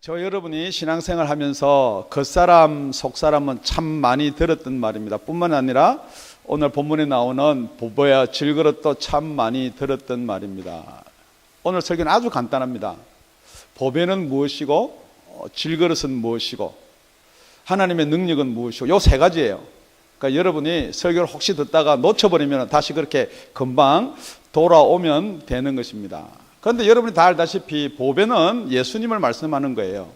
저 여러분이 신앙생활 하면서 겉사람 속사람은 참 많이 들었던 말입니다. 뿐만 아니라 오늘 본문에 나오는 보배야 질그릇도 참 많이 들었던 말입니다. 오늘 설교는 아주 간단합니다. 보배는 무엇이고 질그릇은 무엇이고 하나님의 능력은 무엇이고 요 세 가지예요. 그러니까 여러분이 설교를 혹시 듣다가 놓쳐버리면 다시 그렇게 금방 돌아오면 되는 것입니다. 그런데 여러분이 다 알다시피 보배는 예수님을 말씀하는 거예요.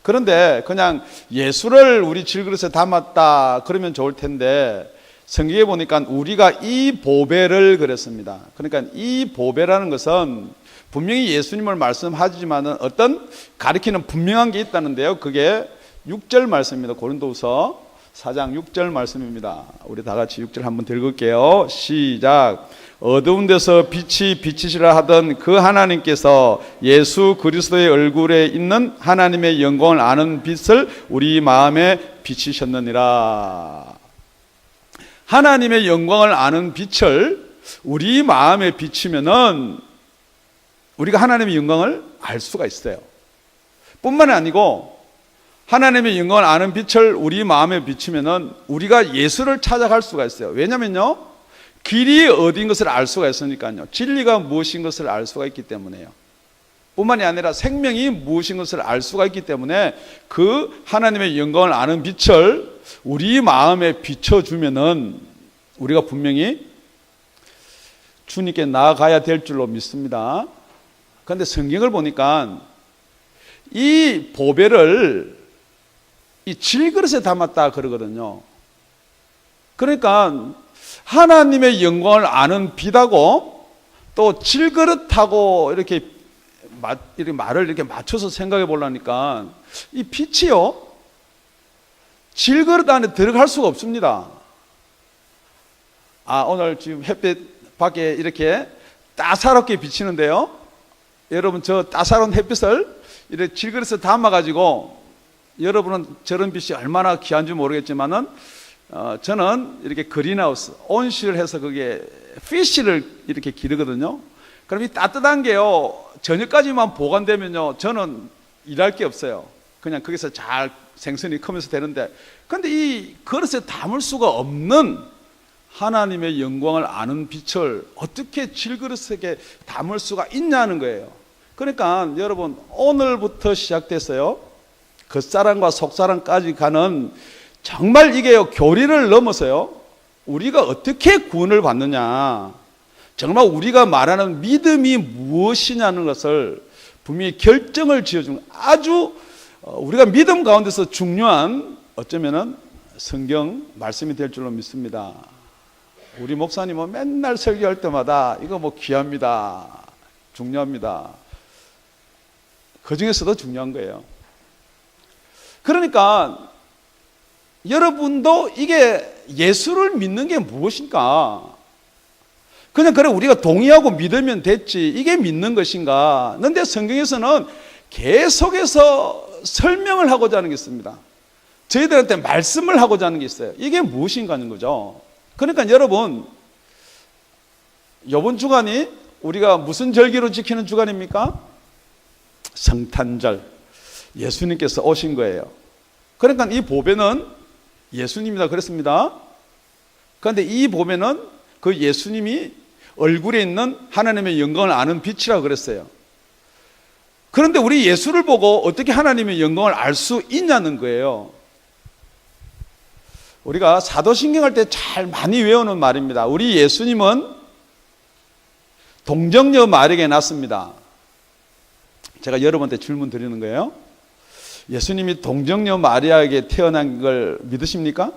그런데 그냥 예수를 우리 질그릇에 담았다 그러면 좋을 텐데 성경에 보니까 우리가 이 보배를 그랬습니다. 그러니까 이 보배라는 것은 분명히 예수님을 말씀하지만은 어떤 가리키는 분명한 게 있다는데요. 그게 6절 말씀입니다. 고린도후서 4장 6절 말씀입니다. 우리 다 같이 6절 한번 읽을게요. 시작. 어두운 데서 빛이 비치시라 하던 그 하나님께서 예수 그리스도의 얼굴에 있는 하나님의 영광을 아는 빛을 우리 마음에 비치셨느니라. 하나님의 영광을 아는 빛을 우리 마음에 비치면은 우리가 하나님의 영광을 알 수가 있어요. 뿐만 아니고 하나님의 영광을 아는 빛을 우리 마음에 비치면은 우리가 예수를 찾아갈 수가 있어요. 왜냐면요, 길이 어딘 것을 알 수가 있으니까요. 진리가 무엇인 것을 알 수가 있기 때문에요. 뿐만이 아니라 생명이 무엇인 것을 알 수가 있기 때문에 그 하나님의 영광을 아는 빛을 우리 마음에 비춰주면은 우리가 분명히 주님께 나아가야 될 줄로 믿습니다. 그런데 성경을 보니까 이 보배를 이 질그릇에 담았다 그러거든요. 그러니까 하나님의 영광을 아는 빛하고 또 질그릇하고 이렇게 말을 이렇게 맞춰서 생각해 보려니까 이 빛이요, 질그릇 안에 들어갈 수가 없습니다. 오늘 지금 햇빛 밖에 이렇게 따사롭게 비치는데요. 여러분 저 따사로운 햇빛을 이렇게 질그릇에 담아가지고 여러분은 저런 빛이 얼마나 귀한지 모르겠지만은 저는 이렇게 그린하우스, 온실을 해서 그게 피쉬를 이렇게 기르거든요. 그럼 이 따뜻한 게요, 저녁까지만 보관되면요, 저는 일할 게 없어요. 그냥 거기서 잘 생선이 크면서 되는데, 근데 이 그릇에 담을 수가 없는 하나님의 영광을 아는 빛을 어떻게 질그릇에 담을 수가 있냐는 거예요. 그러니까 여러분, 오늘부터 시작됐어요. 겉사람과 속사람까지 가는 정말 이게요, 교리를 넘어서요, 우리가 어떻게 구원을 받느냐, 정말 우리가 말하는 믿음이 무엇이냐는 것을 분명히 결정을 지어주는 아주 우리가 믿음 가운데서 중요한 어쩌면은 성경 말씀이 될 줄로 믿습니다. 우리 목사님은 맨날 설교할 때마다 이거 뭐 귀합니다, 중요합니다. 그 중에서도 중요한 거예요. 그러니까 여러분도 이게 예수를 믿는 게 무엇인가? 그냥 그래 우리가 동의하고 믿으면 됐지, 이게 믿는 것인가? 그런데 성경에서는 계속해서 설명을 하고자 하는 게 있습니다. 저희들한테 말씀을 하고자 하는 게 있어요. 이게 무엇인가 하는 거죠. 그러니까 여러분, 이번 주간이 우리가 무슨 절기로 지키는 주간입니까? 성탄절. 예수님께서 오신 거예요. 그러니까 이 보배는 예수님이다 그랬습니다. 그런데 이 보배는 그 예수님이 얼굴에 있는 하나님의 영광을 아는 빛이라고 그랬어요. 그런데 우리 예수를 보고 어떻게 하나님의 영광을 알 수 있냐는 거예요. 우리가 사도신경 할 때 잘 많이 외우는 말입니다. 우리 예수님은 동정녀 마리아에게 낳았습니다. 제가 여러분한테 질문 드리는 거예요. 예수님이 동정녀 마리아에게 태어난 걸 믿으십니까?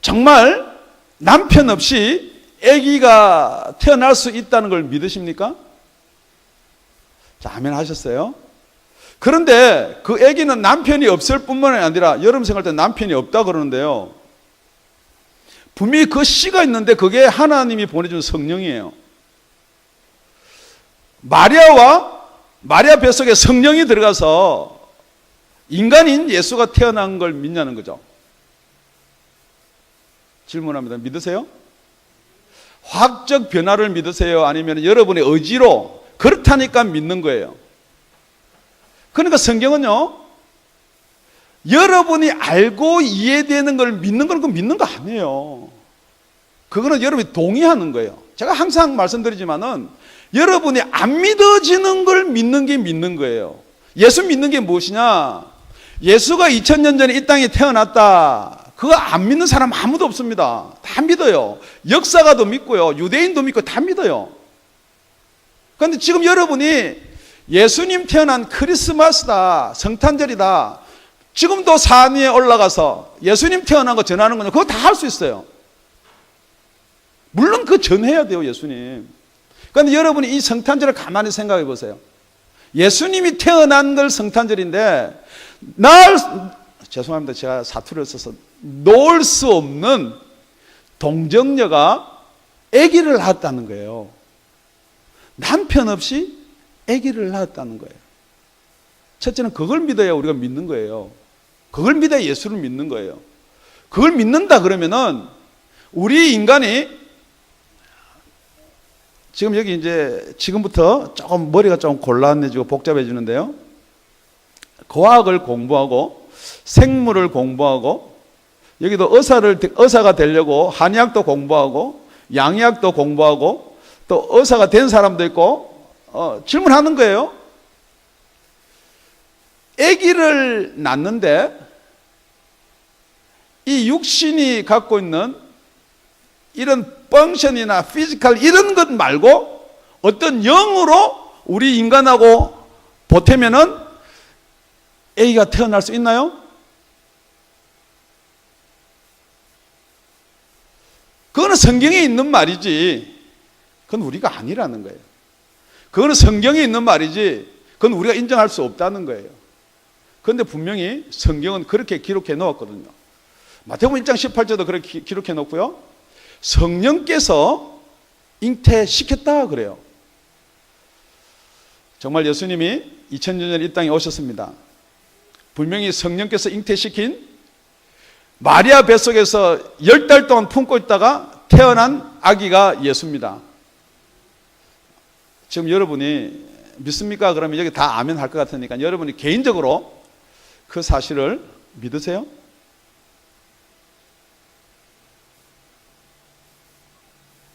정말 남편 없이 아기가 태어날 수 있다는 걸 믿으십니까? 자, 아멘 하셨어요? 그런데 그 아기는 남편이 없을 뿐만 아니라 여러분 생각할 때 남편이 없다 그러는데요, 분명히 그 씨가 있는데 그게 하나님이 보내준 성령이에요. 마리아 뱃속에 성령이 들어가서 인간인 예수가 태어난 걸 믿냐는 거죠. 질문합니다. 믿으세요? 화학적 변화를 믿으세요? 아니면 여러분의 의지로 그렇다니까 믿는 거예요? 그러니까 성경은요, 여러분이 알고 이해되는 걸 믿는 건 그 믿는 거 아니에요. 그거는 여러분이 동의하는 거예요. 제가 항상 말씀드리지만은 여러분이 안 믿어지는 걸 믿는 게 믿는 거예요. 예수 믿는 게 무엇이냐? 예수가 2000년 전에 이 땅에 태어났다. 그거 안 믿는 사람 아무도 없습니다. 다 믿어요. 역사가도 믿고요. 유대인도 믿고 다 믿어요. 그런데 지금 여러분이 예수님 태어난 크리스마스다, 성탄절이다, 지금도 산 위에 올라가서 예수님 태어난 거 전하는 거냐, 그거 다 할 수 있어요. 물론 그거 전해야 돼요, 예수님. 그런데 여러분이 이 성탄절을 가만히 생각해 보세요. 예수님이 태어난 걸 성탄절인데 죄송합니다, 제가 사투리를 써서 놓을 수 없는 동정녀가 아기를 낳았다는 거예요. 남편 없이 아기를 낳았다는 거예요. 첫째는 그걸 믿어야 우리가 믿는 거예요. 그걸 믿어야 예수를 믿는 거예요. 그걸 믿는다 그러면은 우리 인간이 지금 여기 이제 지금부터 조금 머리가 좀 곤란해지고 복잡해지는데요. 과학을 공부하고 생물을 공부하고 여기도 의사가 되려고 한의학도 공부하고 양의학도 공부하고 또 의사가 된 사람도 있고 질문하는 거예요. 아기를 낳는데 이 육신이 갖고 있는 이런 펑션이나 피지컬 이런 것 말고 어떤 영으로 우리 인간하고 보태면은 아기가 태어날 수 있나요? 그거는 성경에 있는 말이지 그건 우리가 아니라는 거예요. 그거는 성경에 있는 말이지 그건 우리가 인정할 수 없다는 거예요. 그런데 분명히 성경은 그렇게 기록해 놓았거든요. 마태복음 1장 18절도 그렇게 기록해 놓고요, 성령께서 잉태시켰다 그래요. 정말 예수님이 2000년 전에 이 땅에 오셨습니다. 분명히 성령께서 잉태시킨 마리아 뱃속에서 10달 동안 품고 있다가 태어난 아기가 예수입니다. 지금 여러분이 믿습니까? 그러면 여기 다 아멘 할 것 같으니까 여러분이 개인적으로 그 사실을 믿으세요?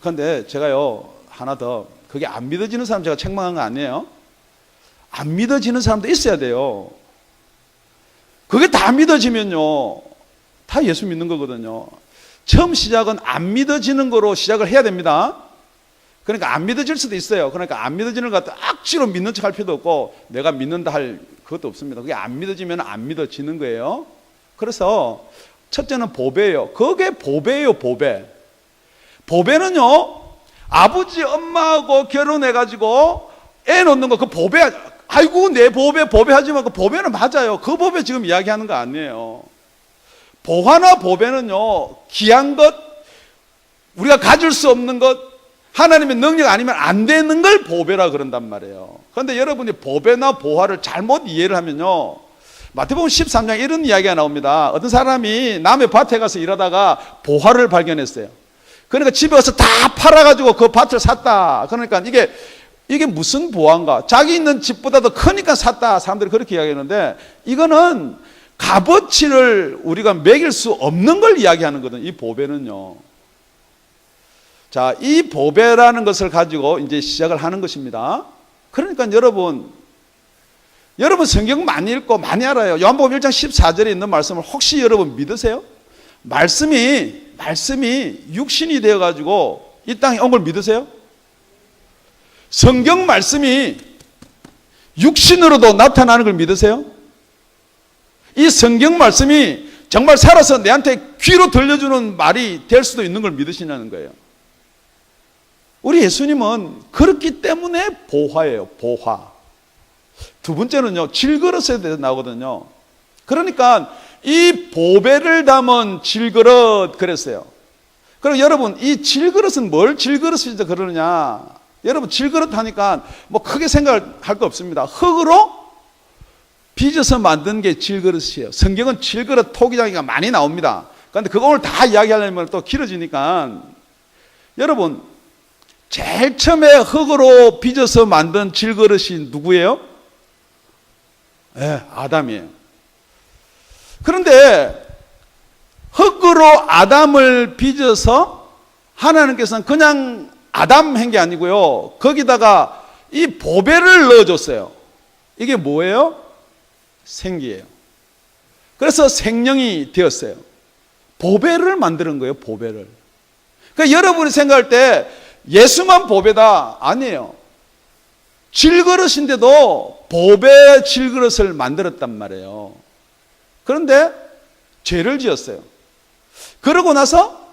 그런데 제가요 하나 더, 그게 안 믿어지는 사람 제가 책망한 거 아니에요. 안 믿어지는 사람도 있어야 돼요. 그게 다 믿어지면요 다 예수 믿는 거거든요. 처음 시작은 안 믿어지는 거로 시작을 해야 됩니다. 그러니까 안 믿어질 수도 있어요. 그러니까 안 믿어지는 거 억지로 믿는 척 할 필요도 없고 내가 믿는다 할 그것도 없습니다. 그게 안 믿어지면 안 믿어지는 거예요. 그래서 첫째는 보배예요. 그게 보배예요. 보배는요 아버지 엄마하고 결혼해가지고 애 놓는 거 그 보배, 아이고 내 보배하지만 그 보배는 맞아요. 그 보배 지금 이야기하는 거 아니에요. 보화나 보배는요 귀한 것, 우리가 가질 수 없는 것, 하나님의 능력 아니면 안 되는 걸 보배라 그런단 말이에요. 그런데 여러분이 보배나 보화를 잘못 이해를 하면요 마태복음 13장 이런 이야기가 나옵니다. 어떤 사람이 남의 밭에 가서 일하다가 보화를 발견했어요. 그러니까 집에 와서 다 팔아가지고 그 밭을 샀다. 그러니까 이게 무슨 보화인가? 자기 있는 집보다도 크니까 샀다. 사람들이 그렇게 이야기하는데 이거는 값어치를 우리가 매길 수 없는 걸 이야기하는 거거든요. 이 보배는요. 자, 이 보배라는 것을 가지고 이제 시작을 하는 것입니다. 그러니까 여러분 성경 많이 읽고 많이 알아요. 요한복음 1장 14절에 있는 말씀을 혹시 여러분 믿으세요? 말씀이 육신이 되어가지고 이 땅에 온 걸 믿으세요? 성경 말씀이 육신으로도 나타나는 걸 믿으세요? 이 성경 말씀이 정말 살아서 내한테 귀로 들려주는 말이 될 수도 있는 걸 믿으시냐는 거예요. 우리 예수님은 그렇기 때문에 보화예요. 보화. 두 번째는요 질그릇에 대해서 나오거든요. 그러니까 이 보배를 담은 질그릇 그랬어요. 그럼 여러분 이 질그릇은 뭘 질그릇이죠 그러느냐? 여러분 질그릇 하니까 뭐 크게 생각할 거 없습니다. 흙으로 빚어서 만든 게 질그릇이에요. 성경은 질그릇 토기장이가 많이 나옵니다. 그런데 그거 오늘 다 이야기하려면 또 길어지니까 여러분 제일 처음에 흙으로 빚어서 만든 질그릇이 누구예요? 예, 아담이에요. 그런데 흙으로 아담을 빚어서 하나님께서는 그냥 아담 한 게 아니고요. 거기다가 이 보배를 넣어줬어요. 이게 뭐예요? 생기예요. 그래서 생명이 되었어요. 보배를 만드는 거예요. 보배를. 그러니까 여러분이 생각할 때 예수만 보배다 아니에요. 질그릇인데도 보배 질그릇을 만들었단 말이에요. 그런데 죄를 지었어요. 그러고 나서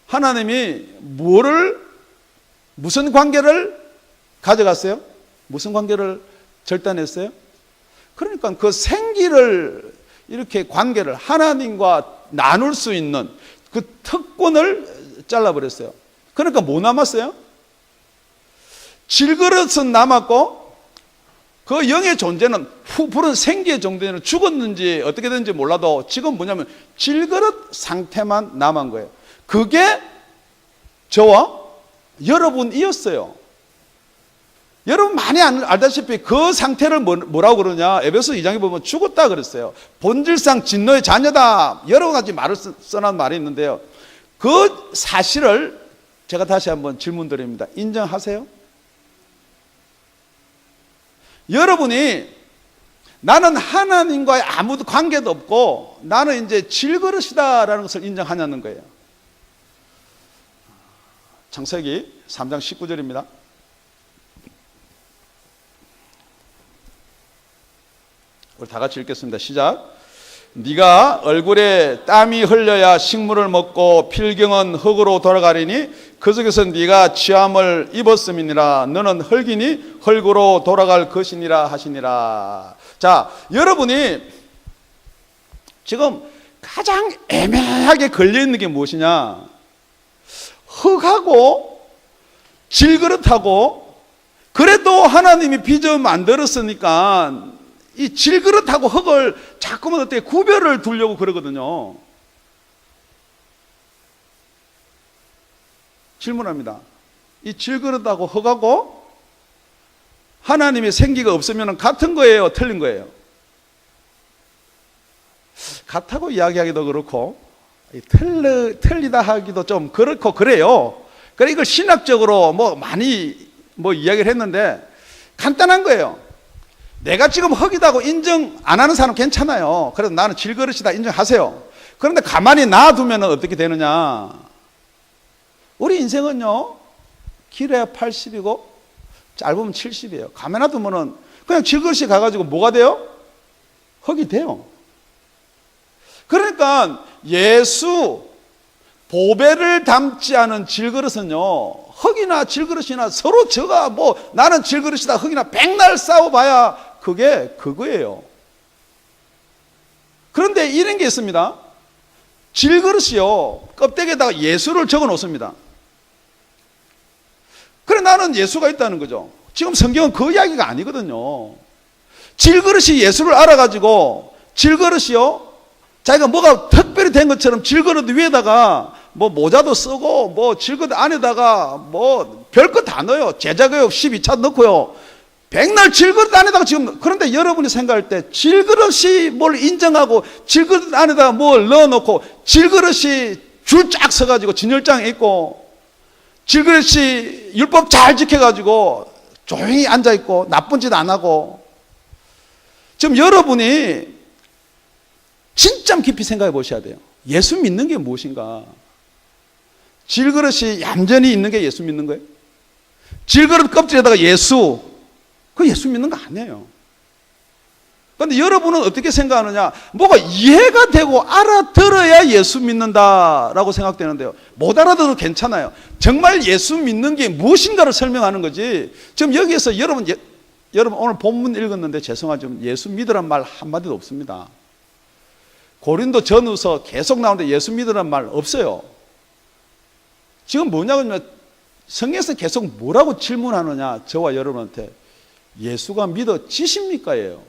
하나님이 무슨 관계를 가져갔어요? 무슨 관계를 절단했어요? 그러니까 그 생기를 이렇게 관계를 하나님과 나눌 수 있는 그 특권을 잘라버렸어요. 그러니까 뭐 남았어요? 질그릇은 남았고 그 영의 존재는 푸른 생기의 존재는 죽었는지 어떻게 됐는지 몰라도 지금 뭐냐면 질그릇 상태만 남은 거예요. 그게 저와 여러분이었어요. 여러분 많이 알다시피 그 상태를 뭐라고 그러냐? 에베소 2장에 보면 죽었다 그랬어요. 본질상 진노의 자녀다. 여러 가지 말을 써놓은 말이 있는데요. 그 사실을 제가 다시 한번 질문 드립니다. 인정하세요? 여러분이 나는 하나님과의 아무 관계도 없고 나는 이제 질그릇이다라는 것을 인정하냐는 거예요. 창세기 3장 19절입니다. 우리 다 같이 읽겠습니다. 시작. 네가 얼굴에 땀이 흘려야 식물을 먹고 필경은 흙으로 돌아가리니 그 속에서 네가 취함을 입었음이니라. 너는 흙이니 흙으로 돌아갈 것이니라 하시니라. 자, 여러분이 지금 가장 애매하게 걸려있는 게 무엇이냐? 흙하고 질그릇하고 그래도 하나님이 빚어 만들었으니까 이 질그릇하고 흙을 자꾸만 어떻게 구별을 두려고 그러거든요. 질문합니다. 이 질그릇하고 흙하고 하나님의 생기가 없으면 같은 거예요? 틀린 거예요? 같다고 이야기하기도 그렇고 틀리다 하기도 좀 그렇고 그래요. 그러니까 이걸 신학적으로 많이 이야기를 했는데 간단한 거예요. 내가 지금 흙이다고 인정 안 하는 사람 괜찮아요. 그래서 나는 질그릇이다 인정하세요. 그런데 가만히 놔두면 어떻게 되느냐? 우리 인생은요, 길어야 80이고 짧으면 70이에요. 가만히 놔두면 그냥 질그릇이 가가지고 뭐가 돼요? 흙이 돼요. 그러니까 보배를 담지 않은 질그릇은요, 흙이나 질그릇이나 서로 저가 나는 질그릇이다 흙이나 백날 싸워봐야 그게 그거예요. 그런데 이런 게 있습니다. 질그릇이요, 껍데기에다가 예수를 적어 놓습니다. 그래, 나는 예수가 있다는 거죠. 지금 성경은 그 이야기가 아니거든요. 질그릇이 예수를 알아가지고 질그릇이요, 자기가 뭐가 특별히 된 것처럼 질그릇 위에다가 모자도 쓰고 질그릇 안에다가 별것 다 넣어요. 제자교육 12차 넣고요. 백날 질그릇 안에다가 지금. 그런데 여러분이 생각할 때 질그릇이 뭘 인정하고 질그릇 안에다가 뭘 넣어놓고 질그릇이 줄 쫙 서가지고 진열장에 있고 질그릇이 율법 잘 지켜가지고 조용히 앉아있고 나쁜 짓 안 하고. 지금 여러분이 진짜 깊이 생각해 보셔야 돼요. 예수 믿는 게 무엇인가? 질그릇이 얌전히 있는 게 예수 믿는 거예요? 질그릇 껍질에다가 예수, 그거 예수 믿는 거 아니에요. 그런데 여러분은 어떻게 생각하느냐? 뭐가 이해가 되고 알아들어야 예수 믿는다라고 생각되는데요. 못 알아들어도 괜찮아요. 정말 예수 믿는 게 무엇인가를 설명하는 거지. 지금 여기에서 여러분 오늘 본문 읽었는데 죄송하지만 예수 믿으란 말 한마디도 없습니다. 고린도 전후서 계속 나오는데 예수 믿으란 말 없어요. 지금 뭐냐면 성경에서 계속 뭐라고 질문하느냐, 저와 여러분한테. 예수가 믿어지십니까? 예요.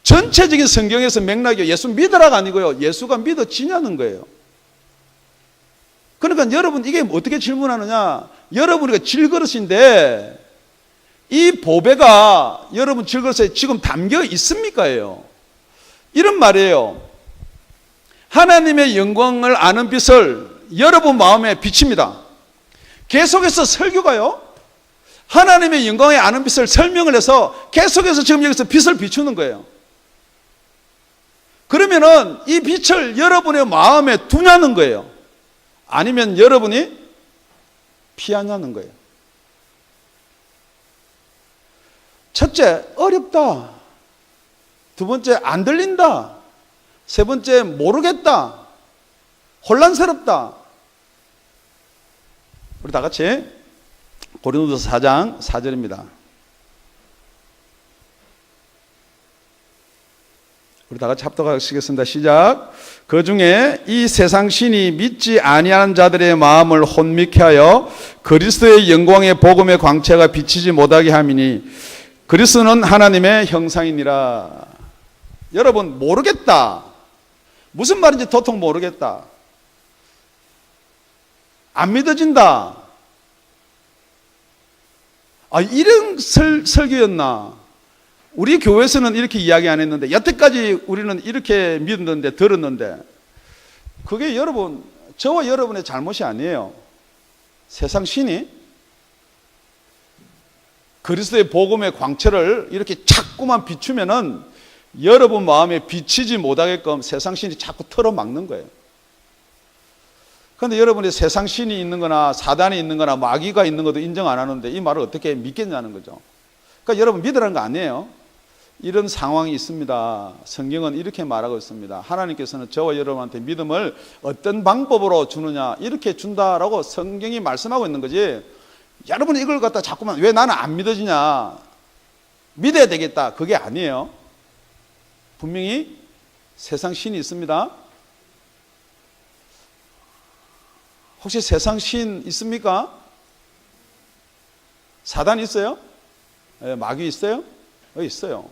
전체적인 성경에서 맥락이 예수 믿으라가 아니고요, 예수가 믿어지냐는 거예요. 그러니까 여러분 이게 어떻게 질문하느냐, 여러분이 질그릇인데 이 보배가 여러분 질그릇에 지금 담겨 있습니까요? 이런 말이에요. 하나님의 영광을 아는 빛을 여러분 마음에 비칩니다. 계속해서 설교가요, 하나님의 영광에 아는 빛을 설명을 해서 계속해서 지금 여기서 빛을 비추는 거예요. 그러면은 이 빛을 여러분의 마음에 두냐는 거예요. 아니면 여러분이 피하냐는 거예요. 첫째, 어렵다. 두 번째, 안 들린다. 세 번째, 모르겠다. 혼란스럽다. 우리 다 같이 고린도서 4장 4절입니다. 우리 다 같이 합독하시겠습니다. 시작. 그 중에 이 세상 신이 믿지 아니하는 자들의 마음을 혼미케 하여 그리스도의 영광의 복음의 광채가 비치지 못하게 함이니 그리스도는 하나님의 형상이니라. 여러분, 모르겠다. 무슨 말인지 도통 모르겠다. 안 믿어진다. 이런 설교였나? 우리 교회에서는 이렇게 이야기 안 했는데, 여태까지 우리는 이렇게 믿었는데, 들었는데, 그게 여러분, 저와 여러분의 잘못이 아니에요. 세상 신이 그리스도의 복음의 광채를 이렇게 자꾸만 비추면은 여러분 마음에 비치지 못하게끔 세상 신이 자꾸 틀어막는 거예요. 그런데 여러분이 세상 신이 있는 거나 사단이 있는 거나 마귀가 있는 것도 인정 안 하는데 이 말을 어떻게 믿겠냐는 거죠. 그러니까 여러분 믿으라는 거 아니에요. 이런 상황이 있습니다. 성경은 이렇게 말하고 있습니다. 하나님께서는 저와 여러분한테 믿음을 어떤 방법으로 주느냐, 이렇게 준다라고 성경이 말씀하고 있는 거지. 여러분이 이걸 갖다 자꾸만 왜 나는 안 믿어지냐, 믿어야 되겠다, 그게 아니에요. 분명히 세상 신이 있습니다. 혹시 세상 신 있습니까? 사단 있어요? 마귀 있어요? 있어요.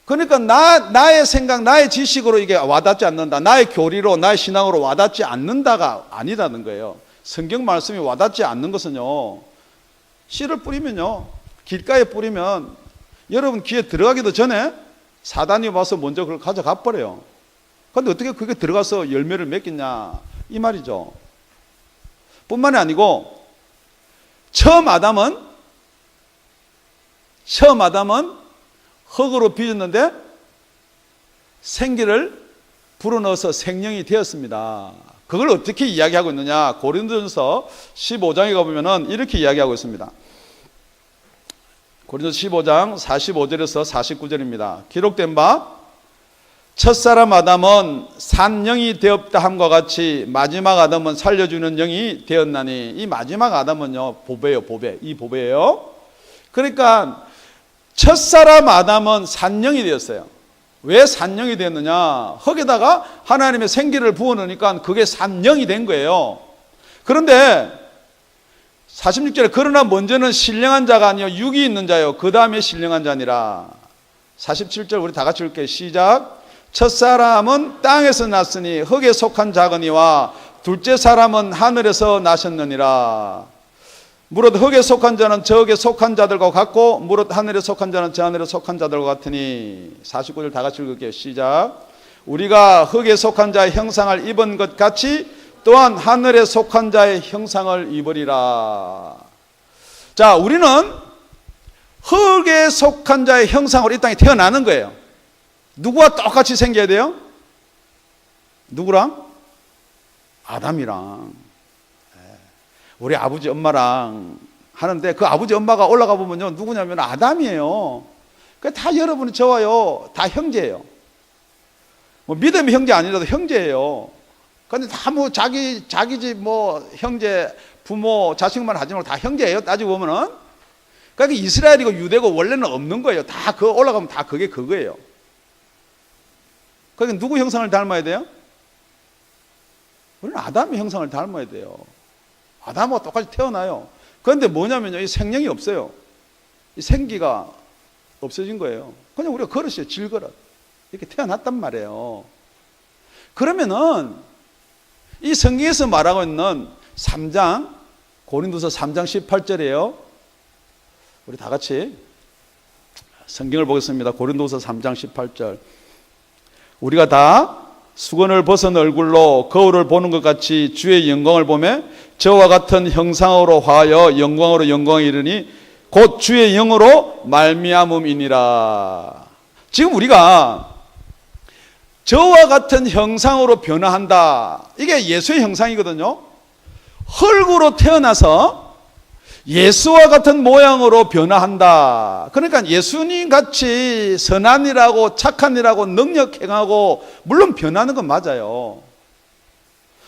그러니까 나의 생각, 나의 지식으로 이게 와닿지 않는다, 나의 교리로, 나의 신앙으로 와닿지 않는다가 아니라는 거예요. 성경 말씀이 와닿지 않는 것은요, 씨를 뿌리면요, 길가에 뿌리면 여러분 귀에 들어가기도 전에 사단이 와서 먼저 그걸 가져가 버려요. 그런데 어떻게 그게 들어가서 열매를 맺겠냐, 이 말이죠. 뿐만이 아니고 처음 아담은 흙으로 빚었는데 생기를 불어넣어서 생명이 되었습니다. 그걸 어떻게 이야기하고 있느냐, 고린도전서 15장에 가보면 이렇게 이야기하고 있습니다. 고린도서 15장 45절에서 49절입니다. 기록된 바 첫사람 아담은 산 영이 되었다 함과 같이 마지막 아담은 살려주는 영이 되었나니, 이 마지막 아담은요, 보배예요. 보배. 이 보배예요. 그러니까 첫사람 아담은 산영이 되었어요. 왜 산영이 되었느냐, 흙에다가 하나님의 생기를 부어넣으니까 그게 산영이 된 거예요. 그런데 46절에 그러나 먼저는 신령한 자가 아니요 육이 있는 자요 그 다음에 신령한 자니라. 47절 우리 다 같이 읽을게요. 시작. 첫사람은 땅에서 났으니 흙에 속한 자거니와 둘째 사람은 하늘에서 나셨느니라. 무릇 흙에 속한 자는 저 흙에 속한 자들과 같고 무릇 하늘에 속한 자는 저 하늘에 속한 자들과 같으니. 49절 다 같이 읽을게요. 시작. 우리가 흙에 속한 자의 형상을 입은 것 같이 또한 하늘에 속한 자의 형상을 입으리라. 자, 우리는 흙에 속한 자의 형상으로 이 땅에 태어나는 거예요. 누구와 똑같이 생겨야 돼요? 누구랑? 아담이랑. 우리 아버지 엄마랑 하는데 그 아버지 엄마가 올라가 보면요, 누구냐면 아담이에요. 다 여러분이 저와요, 다 형제예요. 뭐 믿음의 형제 아니라도 형제예요. 근데 다 뭐 자기 집 뭐 형제, 부모, 자식만 하지 말고 다 형제예요. 따지고 보면은. 그러니까 이스라엘이고 유대고 원래는 없는 거예요. 다 그 올라가면 다 그게 그거예요. 그러니까 누구 형상을 닮아야 돼요? 우리는 아담의 형상을 닮아야 돼요. 아담과 똑같이 태어나요. 그런데 뭐냐면요, 이 생명이 없어요. 이 생기가 없어진 거예요. 그냥 우리가 그릇이에요. 질그릇. 이렇게 태어났단 말이에요. 그러면은 이 성경에서 말하고 있는 3장, 고린도서 3장 18절이에요. 우리 다 같이 성경을 보겠습니다. 고린도서 3장 18절. 우리가 다 수건을 벗은 얼굴로 거울을 보는 것 같이 주의 영광을 보며 저와 같은 형상으로 화하여 영광으로 영광에 이르니 곧 주의 영으로 말미암음이니라. 지금 우리가 저와 같은 형상으로 변화한다. 이게 예수의 형상이거든요. 흙으로 태어나서 예수와 같은 모양으로 변화한다. 그러니까 예수님 같이 선한 일하고 착한 일하고 능력 행하고 물론 변하는 건 맞아요.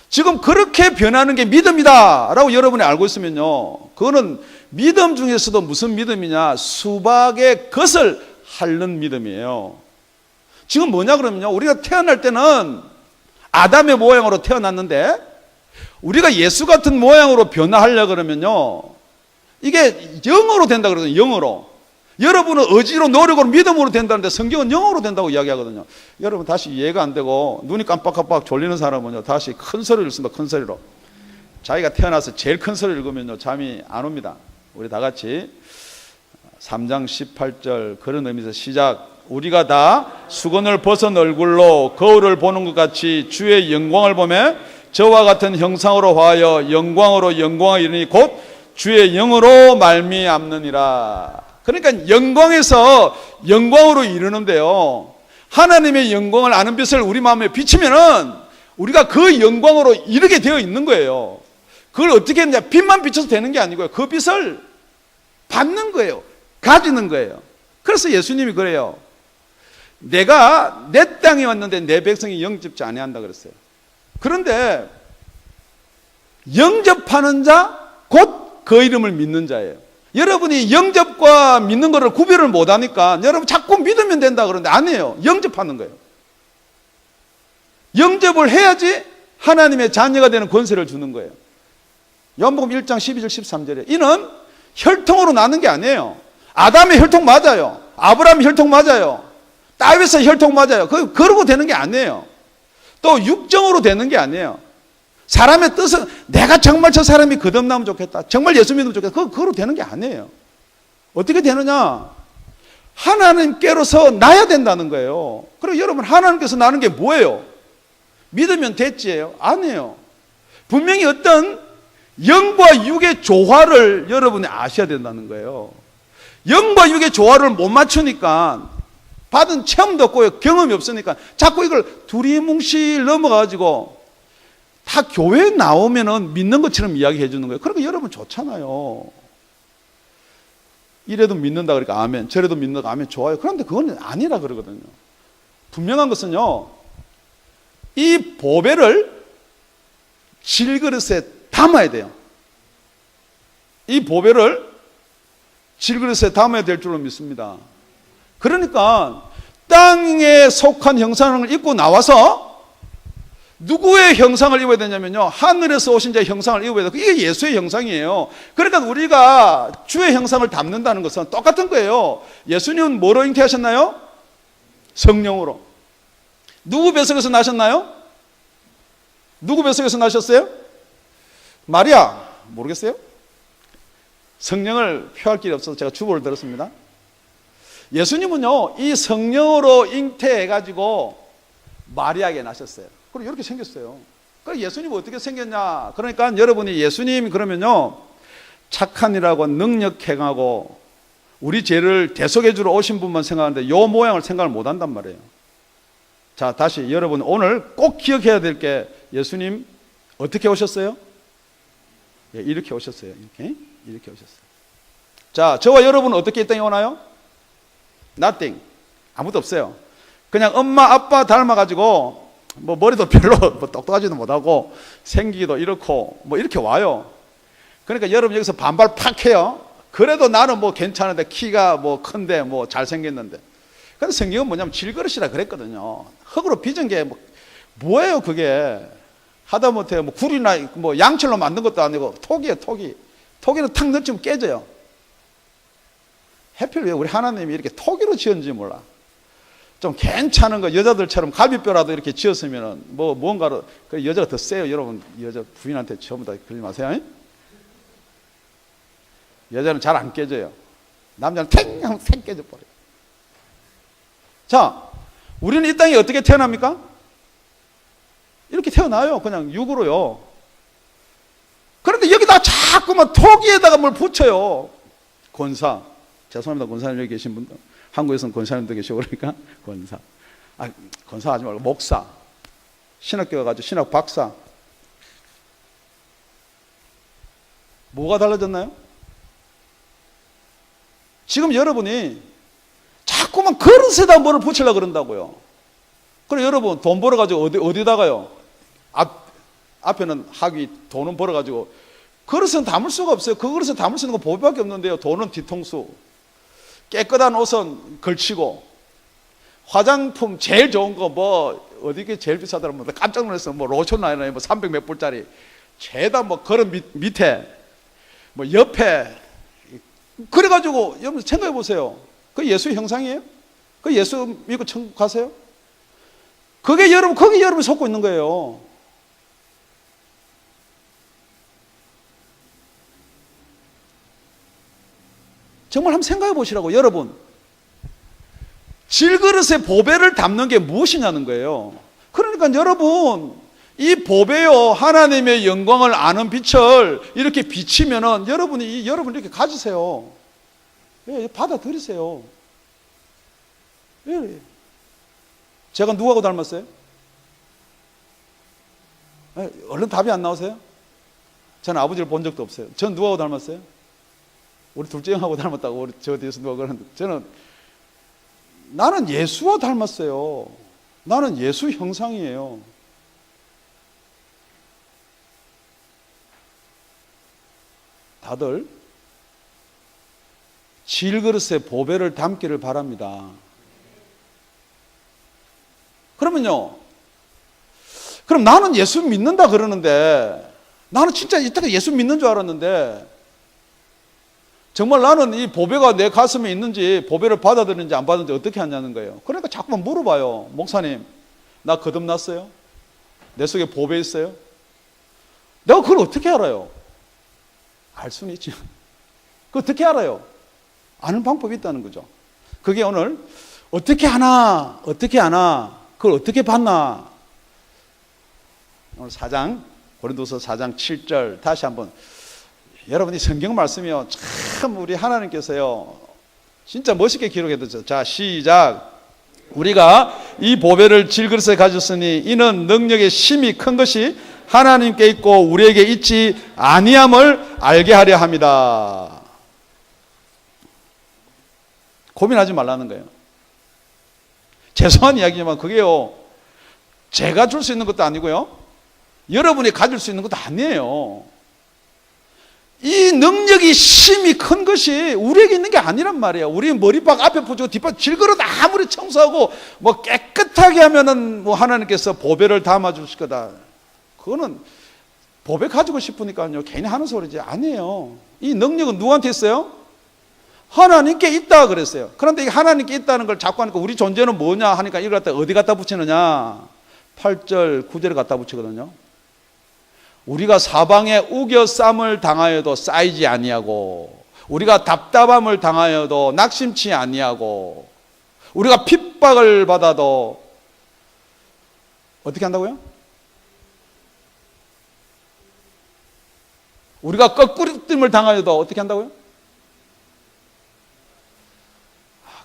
지금 그렇게 변하는 게 믿음이다 라고 여러분이 알고 있으면요, 그거는 믿음 중에서도 무슨 믿음이냐, 수박의 겉을 핥는 믿음이에요. 지금 뭐냐 그러면요, 우리가 태어날 때는 아담의 모양으로 태어났는데 우리가 예수 같은 모양으로 변화하려고 그러면요, 이게 영으로 된다 그러거든요. 영으로. 여러분은 의지로 노력으로 믿음으로 된다는데 성경은 영으로 된다고 이야기하거든요. 여러분 다시 이해가 안 되고 눈이 깜빡깜빡 졸리는 사람은요, 다시 큰 소리를 읽습니다. 큰 소리로. 자기가 태어나서 제일 큰 소리를 읽으면요, 잠이 안 옵니다. 우리 다 같이 3장 18절 그런 의미에서 시작. 우리가 다 수건을 벗은 얼굴로 거울을 보는 것 같이 주의 영광을 보며 저와 같은 형상으로 화하여 영광으로 영광에 이르니 곧 주의 영으로 말미암느니라. 그러니까 영광에서 영광으로 이르는데요, 하나님의 영광을 아는 빛을 우리 마음에 비치면은 우리가 그 영광으로 이르게 되어 있는 거예요. 그걸 어떻게 했냐, 빛만 비춰서 되는 게 아니고요, 그 빛을 받는 거예요. 가지는 거예요. 그래서 예수님이 그래요. 내가 내 땅에 왔는데 내 백성이 영접지 아니한다 그랬어요. 그런데 영접하는 자 곧 그 이름을 믿는 자예요. 여러분이 영접과 믿는 것을 구별을 못하니까 여러분 자꾸 믿으면 된다 그러는데 아니에요. 영접하는 거예요. 영접을 해야지 하나님의 자녀가 되는 권세를 주는 거예요. 요한복음 1장 12절 13절에 이는 혈통으로 나는 게 아니에요. 아담의 혈통 맞아요. 아브라함의 혈통 맞아요. 다윗의 혈통 맞아요. 그러고 되는 게 아니에요. 또 육정으로 되는 게 아니에요. 사람의 뜻은 내가 정말 저 사람이 거듭나면 좋겠다, 정말 예수 믿으면 좋겠다, 그거로 되는 게 아니에요. 어떻게 되느냐, 하나님께로서 나야 된다는 거예요. 그리고 여러분, 하나님께서 나는 게 뭐예요? 믿으면 됐지예요? 아니에요. 분명히 어떤 영과 육의 조화를 여러분이 아셔야 된다는 거예요. 영과 육의 조화를 못 맞추니까, 받은 체험도 없고 경험이 없으니까 자꾸 이걸 두리뭉실 넘어가가지고 다 교회에 나오면은 믿는 것처럼 이야기해 주는 거예요. 그러니까 여러분 좋잖아요. 이래도 믿는다 그러니까 아멘, 저래도 믿는다 아멘, 좋아요. 그런데 그건 아니라 그러거든요. 분명한 것은요, 이 보배를 질그릇에 담아야 돼요. 이 보배를 질그릇에 담아야 될 줄로 믿습니다. 그러니까 땅에 속한 형상을 입고 나와서 누구의 형상을 입어야 되냐면요, 하늘에서 오신 자의 형상을 입어야 돼요. 이게 예수의 형상이에요. 그러니까 우리가 주의 형상을 담는다는 것은 똑같은 거예요. 예수님은 뭐로 잉태하셨나요? 성령으로. 누구 뱃속에서 나셨나요? 누구 뱃속에서 나셨어요? 마리아. 모르겠어요? 성령을 표할 길이 없어서 제가 주보를 들었습니다. 예수님은요, 이 성령으로 잉태해가지고 마리아에게 나셨어요. 그리고 이렇게 생겼어요. 그러니까 예수님이 어떻게 생겼냐? 그러니까 여러분이 예수님 그러면요, 착한 일하고 능력 행하고 우리 죄를 대속해 주러 오신 분만 생각하는데 요 모양을 생각을 못 한단 말이에요. 자, 다시 여러분 오늘 꼭 기억해야 될 게, 예수님 어떻게 오셨어요? 예, 이렇게 오셨어요. 이렇게 오셨어요. 자, 저와 여러분은 어떻게 이 땅에 오나요? Nothing. 아무도 없어요. 그냥 엄마 아빠 닮아가지고 뭐 머리도 별로 뭐 똑똑하지도 못하고 생기기도 이렇고 뭐 이렇게 와요. 그러니까 여러분 여기서 반발 팍 해요. 그래도 나는 뭐 괜찮은데, 키가 뭐 큰데 뭐 잘생겼는데. 근데 성경은 뭐냐면 질그릇이라 그랬거든요. 흙으로 빚은 게 뭐예요 그게. 하다못해 뭐 굴이나 뭐 양철로 만든 것도 아니고 톡이에요. 톡이는 탁 넣으면 깨져요. 해필 왜 우리 하나님이 이렇게 토기로 지었는지 몰라. 좀 괜찮은 거, 여자들처럼 갈비뼈라도 이렇게 지었으면은 뭐 뭔가로, 그 여자가 더 세요. 여러분 여자 부인한테 전부 다 그러지 마세요. 여자는 잘 안 깨져요. 남자는 탱 하면 탱 깨져버려요. 자, 우리는 이 땅에 어떻게 태어납니까? 이렇게 태어나요. 그냥 육으로요. 그런데 여기다 자꾸만 토기에다가 뭘 붙여요. 권사. 죄송합니다. 권사님 여기 계신 분들. 한국에서는 권사님도 계시고 그러니까 권사. 권사 하지 말고 목사. 신학교 가가지고 신학 박사. 뭐가 달라졌나요? 지금 여러분이 자꾸만 그릇에다 뭐를 붙이려고 그런다고요. 그래 여러분 돈 벌어가지고 어디다가요? 앞에는 학위 돈은 벌어가지고 그릇은 담을 수가 없어요. 그 그릇은 담을 수 있는 건 보배밖에 없는데요. 돈은 뒤통수, 깨끗한 옷은 걸치고, 화장품 제일 좋은 거 뭐 어디게 제일 비싸더라면 깜짝 놀랐어. 뭐 로션 라인에 뭐 300 몇 불짜리 죄다 뭐 그릇 밑에 뭐 옆에 그래가지고 여러분 생각해 보세요. 그 예수 형상이에요? 그 예수 믿고 천국 가세요? 그게 여러분 거기 여러분 속고 있는 거예요. 정말 한번 생각해 보시라고. 여러분 질그릇에 보배를 담는 게 무엇이냐는 거예요. 그러니까 여러분 이 보배요 하나님의 영광을 아는 빛을 이렇게 비치면은 여러분이 이렇게 가지세요. 예, 받아들이세요. 예. 제가 누구하고 닮았어요? 예, 얼른 답이 안 나오세요? 저는 아버지를 본 적도 없어요. 전 누구하고 닮았어요? 우리 둘째 형하고 닮았다고 우리 저 뒤에서 누가 그러는데 나는 예수와 닮았어요. 나는 예수 형상이에요. 다들 질그릇에 보배를 담기를 바랍니다. 그러면요, 그럼 나는 예수 믿는다 그러는데 나는 진짜 이따가 예수 믿는 줄 알았는데 정말 나는 이 보배가 내 가슴에 있는지 보배를 받아들이는지 안 받았는지 어떻게 하냐는 거예요. 그러니까 자꾸만 물어봐요. 목사님, 나 거듭났어요? 내 속에 보배 있어요? 내가 그걸 어떻게 알아요? 알 수는 있지. 그걸 어떻게 알아요? 아는 방법이 있다는 거죠. 그게 오늘 어떻게 하나, 그걸 어떻게 봤나. 오늘 4장, 고린도서 4장 7절 다시 한번. 여러분이 성경 말씀이요, 참 우리 하나님께서요 진짜 멋있게 기록해 두셨죠. 자, 시작. 우리가 이 보배를 질그릇에 가졌으니 이는 능력의 힘이 큰 것이 하나님께 있고 우리에게 있지 아니함을 알게 하려 합니다. 고민하지 말라는 거예요. 죄송한 이야기지만 그게요 제가 줄 수 있는 것도 아니고요 여러분이 가질 수 있는 것도 아니에요. 이 능력이 힘이 큰 것이 우리에게 있는 게 아니란 말이에요. 우리 머리박 앞에 붙이고 뒷박 질그릇 아무리 청소하고 뭐 깨끗하게 하면은 뭐 하나님께서 보배를 담아 주실 거다. 그거는 보배 가지고 싶으니까요 괜히 하는 소리지 아니에요. 이 능력은 누구한테 있어요? 하나님께 있다 그랬어요. 그런데 이 하나님께 있다는 걸 자꾸 하니까 우리 존재는 뭐냐 하니까 이걸 갖다 어디 갖다 붙이느냐 8절 9절에 갖다 붙이거든요. 우리가 사방에 우겨쌈을 당하여도 쌓이지 아니하고 우리가 답답함을 당하여도 낙심치 아니하고 우리가 핍박을 받아도 어떻게 한다고요? 우리가 거꾸림을 당하여도 어떻게 한다고요?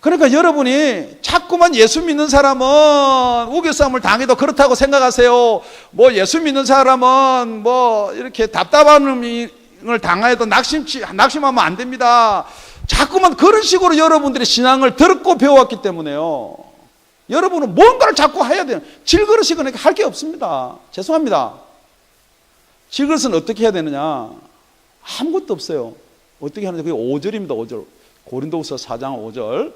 그러니까 여러분이 자꾸만 예수 믿는 사람은 우겨쌈을 당해도 그렇다고 생각하세요. 뭐 예수 믿는 사람은 뭐 이렇게 답답함을 당해도 낙심하면 안 됩니다. 자꾸만 그런 식으로 여러분들이 신앙을 들었고 배워왔기 때문에요. 여러분은 뭔가를 자꾸 해야 돼요. 질그릇이 그러니까 할 게 없습니다. 죄송합니다. 질그릇은 어떻게 해야 되느냐? 아무것도 없어요. 어떻게 하느냐? 그게 5절입니다. 5절. 고린도후서 4장 5절.